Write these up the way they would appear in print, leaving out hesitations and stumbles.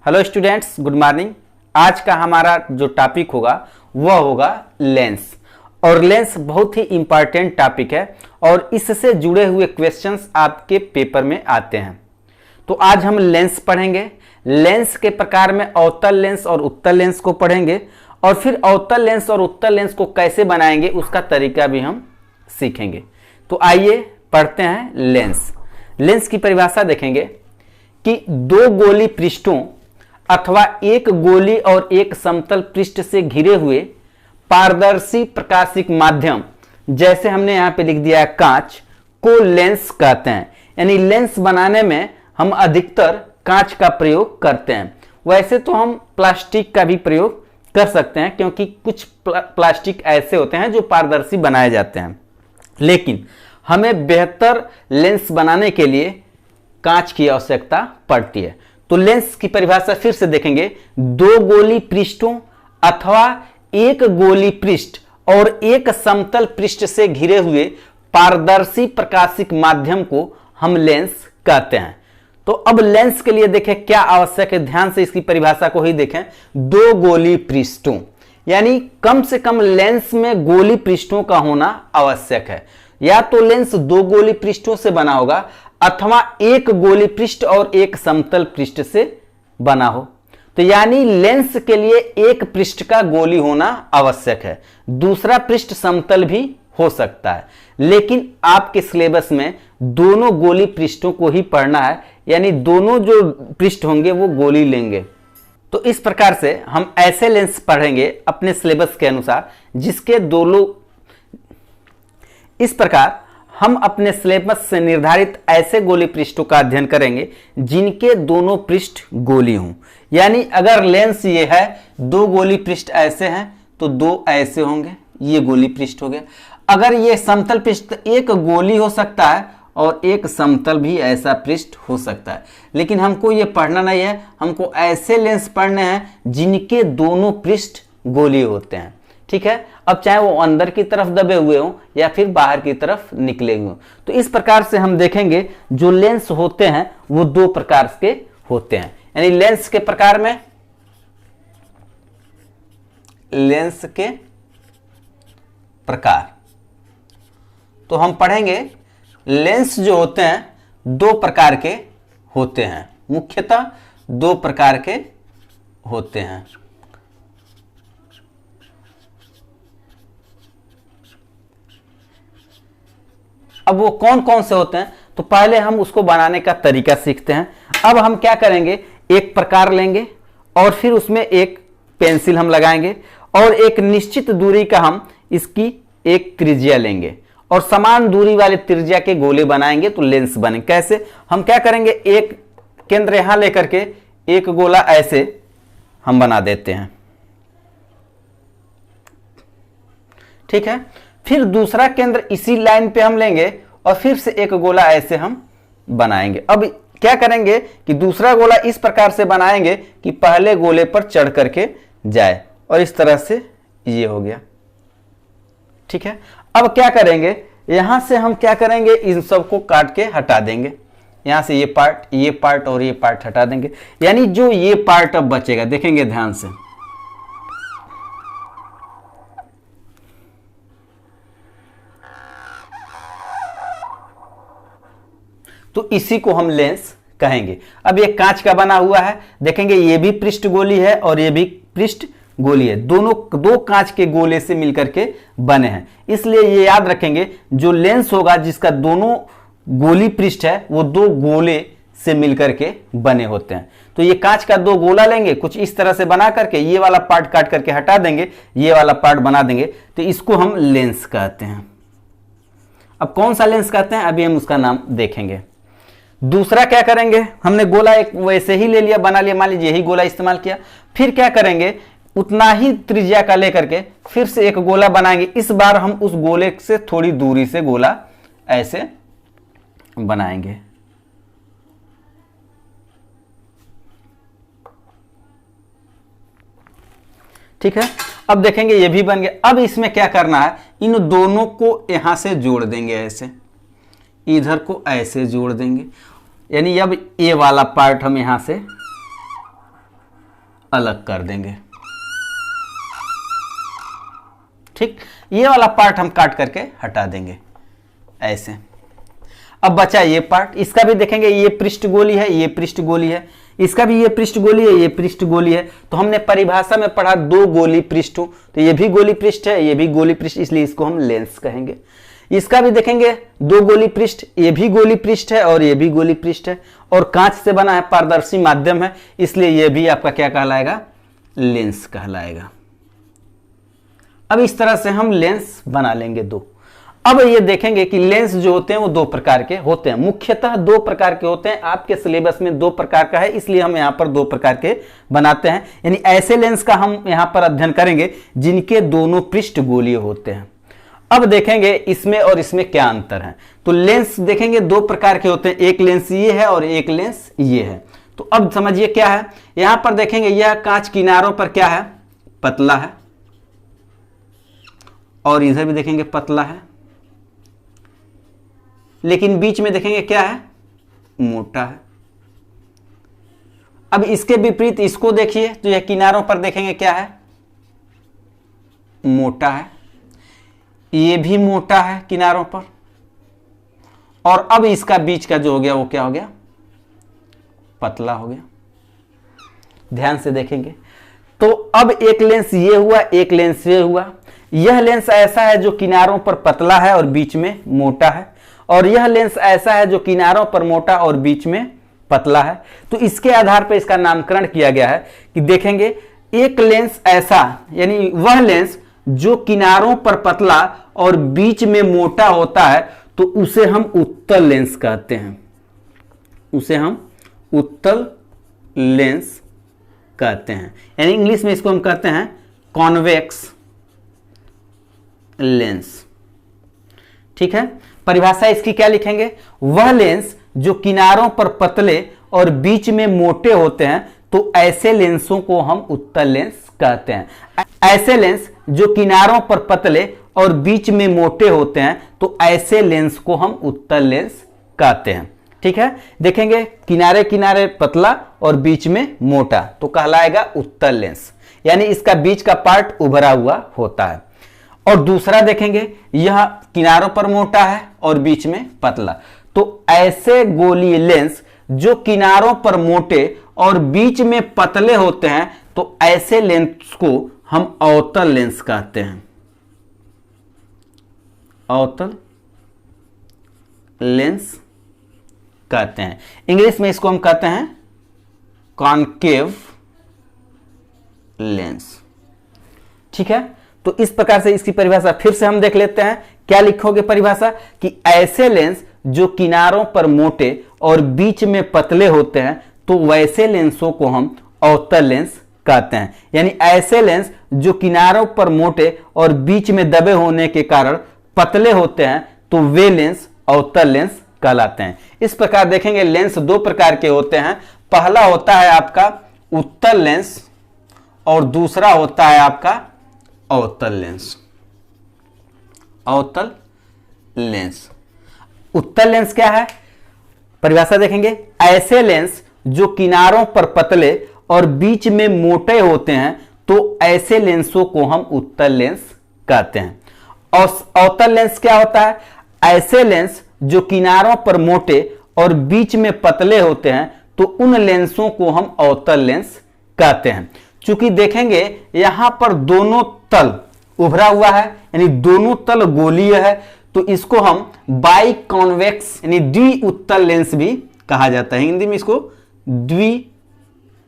Hello students, good morning. आज का हमारा जो टॉपिक होगा वह होगा लेंस। और लेंस बहुत ही इंपॉर्टेंट टॉपिक है और इससे जुड़े हुए क्वेश्चंस आपके पेपर में आते हैं। तो आज हम लेंस पढ़ेंगे। लेंस के प्रकार में अवतल लेंस और उत्तल लेंस को पढ़ेंगे और फिर अवतल लेंस और उत्तल लेंस को कैसे बनाएंगे उसका तरीका भी हम सीखेंगे। तो आइए पढ़ते हैं लेंस। लेंस की परिभाषा देखेंगे कि दो गोली पृष्ठों अथवा एक गोली और एक समतल पृष्ठ से घिरे हुए पारदर्शी प्रकाशिक माध्यम, जैसे हमने यहां पे लिख दिया है कांच, को लेंस कहते हैं। यानी लेंस बनाने में हम अधिकतर कांच का प्रयोग करते हैं। वैसे तो हम प्लास्टिक का भी प्रयोग कर सकते हैं क्योंकि कुछ प्लास्टिक ऐसे होते हैं जो पारदर्शी बनाए जाते हैं, लेकिन हमें बेहतर लेंस बनाने के लिए कांच की आवश्यकता पड़ती है। तो लेंस की परिभाषा फिर से देखेंगे, दो गोली पृष्ठों अथवा एक गोली पृष्ठ और एक समतल पृष्ठ से घिरे हुए पारदर्शी प्रकाशिक माध्यम को हम लेंस कहते हैं। तो अब लेंस के लिए देखें क्या आवश्यक है, ध्यान से इसकी परिभाषा को ही देखें। दो गोली पृष्ठों यानी कम से कम लेंस में गोली पृष्ठों का होना आवश्यक है। या तो लेंस दो गोली पृष्ठों से बना होगा अथवा एक गोली पृष्ठ और एक समतल पृष्ठ से बना हो। तो यानी लेंस के लिए एक पृष्ठ का गोली होना आवश्यक है, दूसरा पृष्ठ समतल भी हो सकता है, लेकिन आपके सिलेबस में दोनों गोली पृष्ठों को ही पढ़ना है, यानी दोनों जो पृष्ठ होंगे वो गोली लेंगे। तो इस प्रकार से हम ऐसे लेंस पढ़ेंगे अपने सिलेबस के अनुसार जिसके दोनों, इस प्रकार हम अपने सिलेबस से निर्धारित ऐसे गोली पृष्ठों का अध्ययन करेंगे जिनके दोनों पृष्ठ गोली हों। यानी अगर लेंस ये है, दो गोली पृष्ठ ऐसे हैं तो दो ऐसे होंगे, ये गोली पृष्ठ हो गया। अगर ये समतल पृष्ठ, एक गोली हो सकता है और एक समतल भी ऐसा पृष्ठ हो सकता है, लेकिन हमको ये पढ़ना नहीं है, हमको ऐसे लेंस पढ़ने हैं जिनके दोनों पृष्ठ गोली होते हैं। ठीक है, अब चाहे वो अंदर की तरफ दबे हुए हों या फिर बाहर की तरफ निकले हुए हों। तो इस प्रकार से हम देखेंगे जो लेंस होते हैं वो दो प्रकार के होते हैं। यानी लेंस के प्रकार में, लेंस के प्रकार तो हम पढ़ेंगे लेंस जो होते हैं दो प्रकार के होते हैं, मुख्यतः दो प्रकार के होते हैं। अब वो कौन कौन से होते हैं तो पहले हम उसको बनाने का तरीका सीखते हैं। अब हम क्या करेंगे, एक प्रकार लेंगे और फिर उसमें एक पेंसिल हम लगाएंगे और एक निश्चित दूरी का हम इसकी एक त्रिज्या लेंगे और समान दूरी वाले त्रिज्या के गोले बनाएंगे तो लेंस बनेंगे। कैसे, हम क्या करेंगे, एक केंद्र यहां लेकर के एक गोला ऐसे हम बना देते हैं। ठीक है, फिर दूसरा केंद्र इसी लाइन पे हम लेंगे और फिर से एक गोला ऐसे हम बनाएंगे। अब क्या करेंगे कि दूसरा गोला इस प्रकार से बनाएंगे कि पहले गोले पर चढ़ करके जाए और इस तरह से ये हो गया। ठीक है, अब क्या करेंगे, यहां से हम क्या करेंगे, इन सबको काट के हटा देंगे। यहां से ये पार्ट और ये पार्ट हटा देंगे, यानी जो ये पार्ट अब बचेगा, देखेंगे ध्यान से, तो इसी को हम लेंस कहेंगे। अब ये कांच का बना हुआ है, देखेंगे ये भी पृष्ठ गोली है और ये भी पृष्ठ गोली है, दोनों दो कांच के गोले से मिलकर के बने हैं। इसलिए ये याद रखेंगे जो लेंस होगा जिसका दोनों गोली पृष्ठ है वो दो गोले से मिलकर के बने होते हैं। तो ये कांच का दो गोला लेंगे, कुछ इस तरह से बना करके ये वाला पार्ट काट करके हटा देंगे, ये वाला पार्ट बना देंगे, तो इसको हम लेंस कहते हैं। अब कौन सा लेंस कहते हैं अभी हम उसका नाम देखेंगे। दूसरा क्या करेंगे, हमने गोला एक वैसे ही ले लिया, बना लिया, मान लीजिए यही गोला इस्तेमाल किया, फिर क्या करेंगे, उतना ही त्रिज्या का लेकर के फिर से एक गोला बनाएंगे। इस बार हम उस गोले से थोड़ी दूरी से गोला ऐसे बनाएंगे। ठीक है, अब देखेंगे ये भी बन गया। अब इसमें क्या करना है, इन दोनों को यहां से जोड़ देंगे, ऐसे इधर को ऐसे जोड़ देंगे, यानी अब ये वाला पार्ट हम यहां से अलग कर देंगे। ठीक, ये वाला पार्ट हम काट करके हटा देंगे ऐसे। अब बचा ये पार्ट, इसका भी देखेंगे, ये पृष्ठ गोली है, ये पृष्ठ गोली है, इसका भी ये पृष्ठ गोली है, ये पृष्ठ गोली है। तो हमने परिभाषा में पढ़ा दो गोली पृष्ठ, तो ये भी गोली पृष्ठ है, ये भी गोली पृष्ठ, इसलिए इसको हम लेंस कहेंगे। इसका भी देखेंगे दो गोली पृष्ठ, ये भी गोली पृष्ठ है और ये भी गोली पृष्ठ है, और कांच से बना है, पारदर्शी माध्यम है, इसलिए ये भी आपका क्या कहलाएगा, लेंस कहलाएगा। अब इस तरह से हम लेंस बना लेंगे दो। अब ये देखेंगे कि लेंस जो होते हैं वो दो प्रकार के होते हैं, मुख्यतः दो प्रकार के होते हैं। आपके सिलेबस में दो प्रकार का है, इसलिए हम यहाँ पर दो प्रकार के बनाते हैं। यानी ऐसे लेंस का हम यहाँ पर अध्ययन करेंगे जिनके दोनों पृष्ठ गोलीय होते हैं। अब देखेंगे इसमें और इसमें क्या अंतर है। तो लेंस देखेंगे दो प्रकार के होते हैं, एक लेंस ये है और एक लेंस ये है। तो अब समझिए क्या है, यहां पर देखेंगे यह कांच किनारों पर क्या है, पतला है, और इधर भी देखेंगे पतला है, लेकिन बीच में देखेंगे क्या है, मोटा है। अब इसके विपरीत इसको देखिए, तो यह किनारों पर देखेंगे क्या है, मोटा है, ये भी मोटा है किनारों पर, और अब इसका बीच का जो हो गया वो क्या हो गया, पतला हो गया। ध्यान से देखेंगे तो अब एक लेंस ये हुआ, एक लेंस ये हुआ। यह लेंस ऐसा है जो किनारों पर पतला है और बीच में मोटा है, और यह लेंस ऐसा है जो किनारों पर मोटा और बीच में पतला है। तो इसके आधार पर इसका नामकरण किया गया है कि देखेंगे एक लेंस ऐसा, यानी वह लेंस जो किनारों पर पतला और बीच में मोटा होता है, तो उसे हम उत्तल लेंस कहते हैं, उसे हम उत्तल लेंस कहते हैं। यानी इंग्लिश में इसको हम कहते हैं कॉन्वेक्स लेंस। ठीक है, परिभाषा इसकी क्या लिखेंगे, वह लेंस जो किनारों पर पतले और बीच में मोटे होते हैं, तो ऐसे लेंसों को हम उत्तल लेंस कहते हैं। ऐसे लेंस जो किनारों पर पतले और बीच में मोटे होते हैं, तो ऐसे लेंस को हम उत्तल लेंस कहते हैं। ठीक है, देखेंगे किनारे किनारे पतला और बीच में मोटा, तो कहलाएगा उत्तल लेंस, यानी इसका बीच का पार्ट उभरा हुआ होता है। और दूसरा देखेंगे यह किनारों पर मोटा है और बीच में पतला, तो ऐसे गोलीय लेंस जो किनारों पर मोटे और बीच में पतले होते हैं, तो ऐसे लेंस को हम अवतल लेंस कहते हैं, अवतल लेंस कहते हैं। इंग्लिश में इसको हम कहते हैं कॉनकेव लेंस। ठीक है, तो इस प्रकार से इसकी परिभाषा फिर से हम देख लेते हैं। क्या लिखोगे परिभाषा, कि ऐसे लेंस जो किनारों पर मोटे और बीच में पतले होते हैं, तो वैसे लेंसों को हम अवतल लेंस कहते हैं। यानी ऐसे लेंस जो किनारों पर मोटे और बीच में दबे होने के कारण पतले होते हैं, तो वे लेंस अवतल लेंस कहलाते हैं। इस प्रकार देखेंगे लेंस दो प्रकार के होते हैं, पहला होता है आपका उत्तल लेंस और दूसरा होता है आपका अवतल लेंस। अवतल लेंस, उत्तल लेंस क्या है, परिभाषा देखेंगे, ऐसे लेंस जो किनारों पर पतले और बीच में मोटे होते हैं, तो ऐसे लेंसों को हम उत्तल लेंस कहते हैं। और अवतल लेंस क्या होता है, ऐसे लेंस जो किनारों पर मोटे और बीच में पतले होते हैं, तो उन लेंसों को हम अवतल लेंस कहते हैं। चूंकि देखेंगे यहां पर दोनों तल उभरा हुआ है, यानी दोनों तल गोलीय है, तो इसको हम बाई कॉन्वेक्स यानी द्वि उत्तल लेंस भी कहा जाता है। हिंदी में इसको द्वि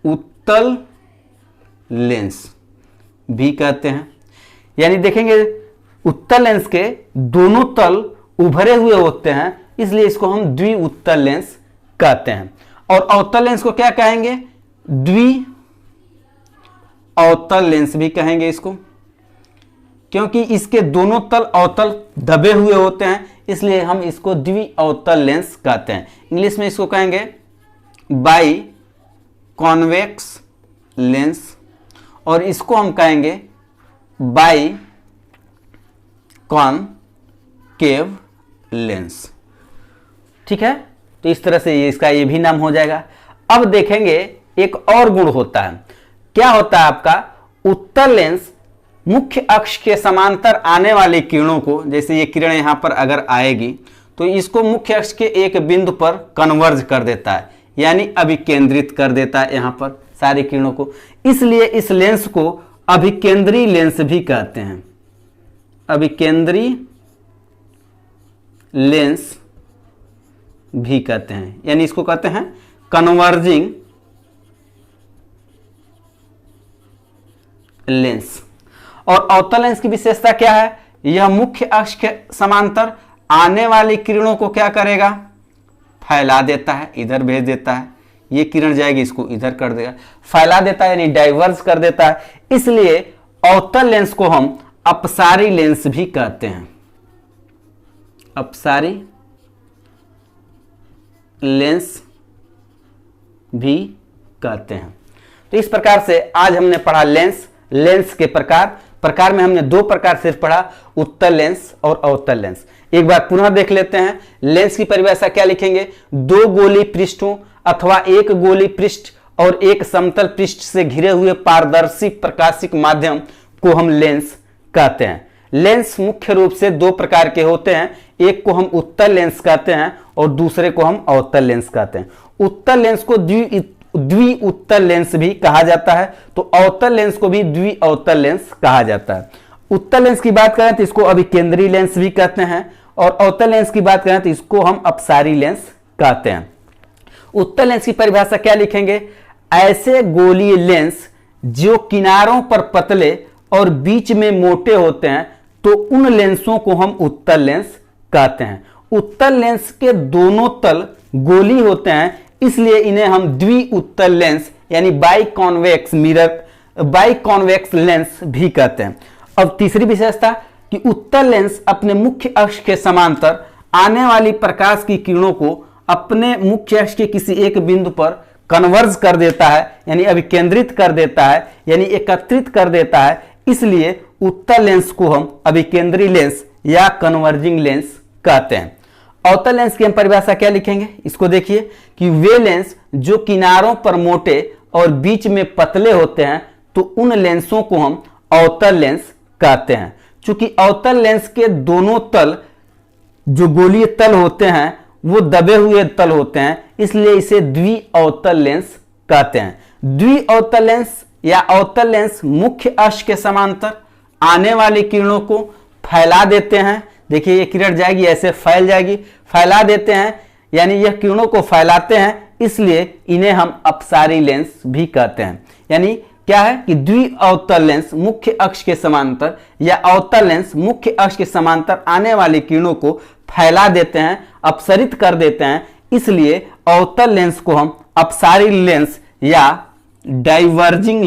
उत्तल लेंस भी कहते हैं। यानी देखेंगे उत्तल लेंस के दोनों तल उभरे हुए होते हैं, इसलिए इसको हम द्वि उत्तल लेंस कहते हैं। और अवतल लेंस को क्या कहेंगे, द्वि अवतल लेंस भी कहेंगे इसको, क्योंकि इसके दोनों तल अवतल दबे हुए होते हैं, इसलिए हम इसको द्वि अवतल लेंस कहते हैं। इंग्लिश में इसको कहेंगे बाई कॉन्वेक्स लेंस, और इसको हम कहेंगे बाई कॉनकेव लेंस। ठीक है, तो इस तरह से इसका ये भी नाम हो जाएगा। अब देखेंगे एक और गुण होता है, क्या होता है आपका उत्तल लेंस मुख्य अक्ष के समांतर आने वाली किरणों को, जैसे ये किरण यहां पर अगर आएगी तो इसको मुख्य अक्ष के एक बिंदु पर कन्वर्ज कर देता है, यानी अभिकेंद्रित कर देता है यहां पर सारी किरणों को। इसलिए इस लेंस को अभिकेंद्री लेंस भी कहते हैं, अभिकेंद्री लेंस भी कहते हैं, यानी इसको कहते हैं कन्वर्जिंग लेंस। और अवतल लेंस की विशेषता क्या है, यह मुख्य अक्ष के समांतर आने वाली किरणों को क्या करेगा, फैला देता है, इधर भेज देता है, ये किरण जाएगी इसको इधर कर देगा, फैला देता है यानी डाइवर्ज कर देता है। इसलिए अवतल लेंस को हम अपसारी लेंस भी कहते हैं, अपसारी लेंस भी कहते हैं। तो इस प्रकार से आज हमने पढ़ा लेंस, लेंस के प्रकार में हमने दो प्रकार से पढ़ा, उत्तल लेंस और अवतल लेंस। एक बार पुनः देख लेते हैं। लेंस की परिभाषा क्या लिखेंगे, दो गोली पृष्ठों अथवा एक गोली पृष्ठ और एक समतल पृष्ठ से घिरे हुए पारदर्शी प्रकाशिक माध्यम को हम लेंस कहते हैं। लेंस मुख्य रूप से दो प्रकार के होते हैं, एक को हम उत्तल लेंस कहते हैं और दूसरे को हम अवतल लेंस कहते हैं। उत्तल लेंस को द्वि उत्तल लेंस भी कहा जाता है, तो अवतल लेंस को भी द्वि अवतल लेंस कहा जाता है। उत्तल लेंस की बात करें तो इसको अभिकेंद्री लेंस भी कहते हैं, और अवतल लेंस की बात करें तो इसको हम अपसारी लेंस कहते हैं। उत्तल लेंस की परिभाषा क्या लिखेंगे, ऐसे गोलीय लेंस जो किनारों पर पतले और बीच में मोटे होते हैं, तो उन लेंसों को हम उत्तल लेंस कहते हैं। उत्तल लेंस के दोनों तल गोली होते हैं, इसलिए इन्हें हम द्वि उत्तल लेंस यानी बाइकॉन्वेक्स मिरर, बाइकॉन्वेक्स लेंस भी कहते हैं। अब तीसरी विशेषता कि उत्तल लेंस अपने मुख्य अक्ष के समांतर आने वाली प्रकाश की किरणों को अपने मुख्य अक्ष के किसी एक बिंदु पर कन्वर्ज कर देता है, यानी अभिकेंद्रित कर देता है, यानी एकत्रित कर देता है। इसलिए उत्तल लेंस को हम अभिकेंद्री लेंस या कन्वर्जिंग लेंस कहते हैं। अवतल लेंस की हम परिभाषा क्या लिखेंगे, इसको देखिए कि वे लेंस जो किनारों पर मोटे और बीच में पतले होते हैं, तो उन लेंसों को हम अवतल लेंस कहते हैं। चूंकि अवतल लेंस के दोनों तल जो गोलीय तल होते हैं वो दबे हुए तल होते हैं, इसलिए इसे द्वि अवतल लेंस कहते हैं। द्वि अवतल लेंस या अवतल लेंस मुख्य अक्ष के समांतर आने वाली किरणों को फैला देते हैं। देखिए ये किरण जाएगी ऐसे फैल जाएगी, फैला देते हैं यानी यह किरणों को फैलाते हैं, इसलिए इन्हें हम अपसारी लेंस भी कहते हैं। यानी क्या है कि द्वि अवतल लेंस मुख्य अक्ष के समांतर या अवतल लेंस मुख्य अक्ष के समांतर आने वाली किरणों को फैला देते हैं, अपसरित कर देते हैं, इसलिए अवतल लेंस को हम अपसारी लेंस या डाइवर्जिंग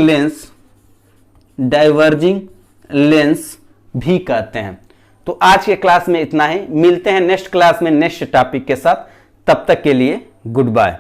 लेंस भी कहते हैं। तो आज के क्लास में इतना ही, मिलते हैं नेक्स्ट क्लास में नेक्स्ट टॉपिक के साथ, तब तक के लिए गुड बाय।